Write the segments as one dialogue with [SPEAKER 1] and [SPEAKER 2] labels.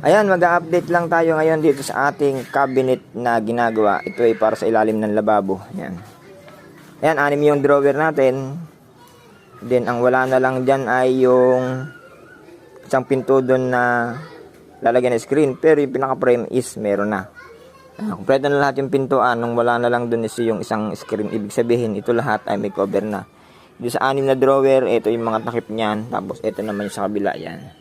[SPEAKER 1] Ayan, mag-update lang tayo ngayon dito sa ating cabinet na ginagawa. Ito ay para sa ilalim ng lababo. Ayan. Ayan, 6 yung drawer natin. Then, ang wala na lang dyan ay yung isang pinto doon na lalagyan ng screen. Pero yung pinaka-frame is meron na. Kompleto na lahat yung pintuan. Nung wala na lang doon is yung isang screen. Ibig sabihin, ito lahat ay may cover na. Dito sa 6 na drawer, ito yung mga takip niyan. Tapos, ito naman yung sa kabila. Yan.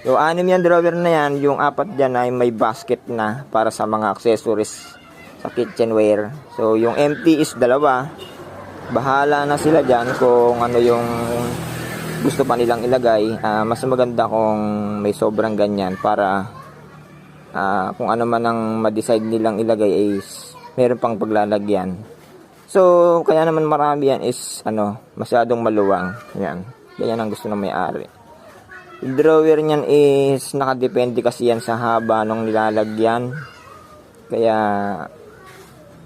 [SPEAKER 1] Yung 6 yan drawer na yan, yung 4 dyan ay may basket na para sa mga accessories sa kitchenware. So, yung empty is 2. Bahala na sila dyan kung ano yung gusto pa nilang ilagay. Mas maganda kung may sobrang ganyan para kung ano man ang ma-decide nilang ilagay is meron pang paglalagyan. So, kaya naman marami yan is masyadong maluwang. Yan. Yan ang gusto ng may-ari. Yung drawer niyan is nakadepende kasi yan sa haba ng nilalagyan. Kaya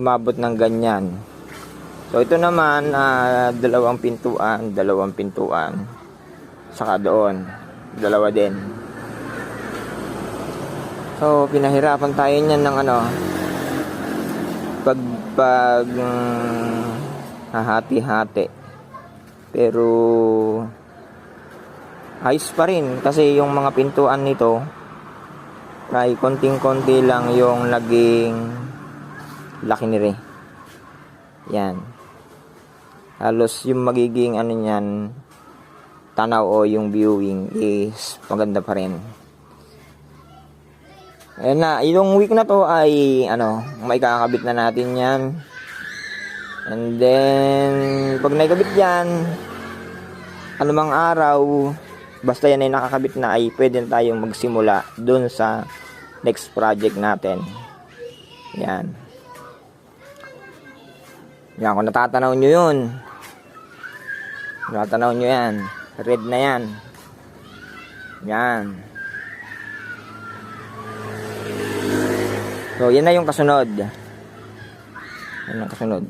[SPEAKER 1] umabot ng ganyan. So ito naman 2 pintuan, 2 pintuan. Saka doon, 2 din. So pinahirapan tayo niyan ng pag hahati-hati. Pero ayos pa rin kasi yung mga pintuan nito ay konting-konti lang yung naging laki nire. Yan. Halos yung magiging niyan tanaw o yung viewing is maganda pa rin. Ayan na, yung week na to ay may kakabit na natin yan. And then pag naikabit yan, anumang araw basta yan ay nakakabit na ay pwede tayong magsimula dun sa next project natin. Yan. Yan, kung natatanaw nyo yun. Natatanaw nyo yan. Red na yan. Yan. So, yan na yung kasunod. Yan ang kasunod.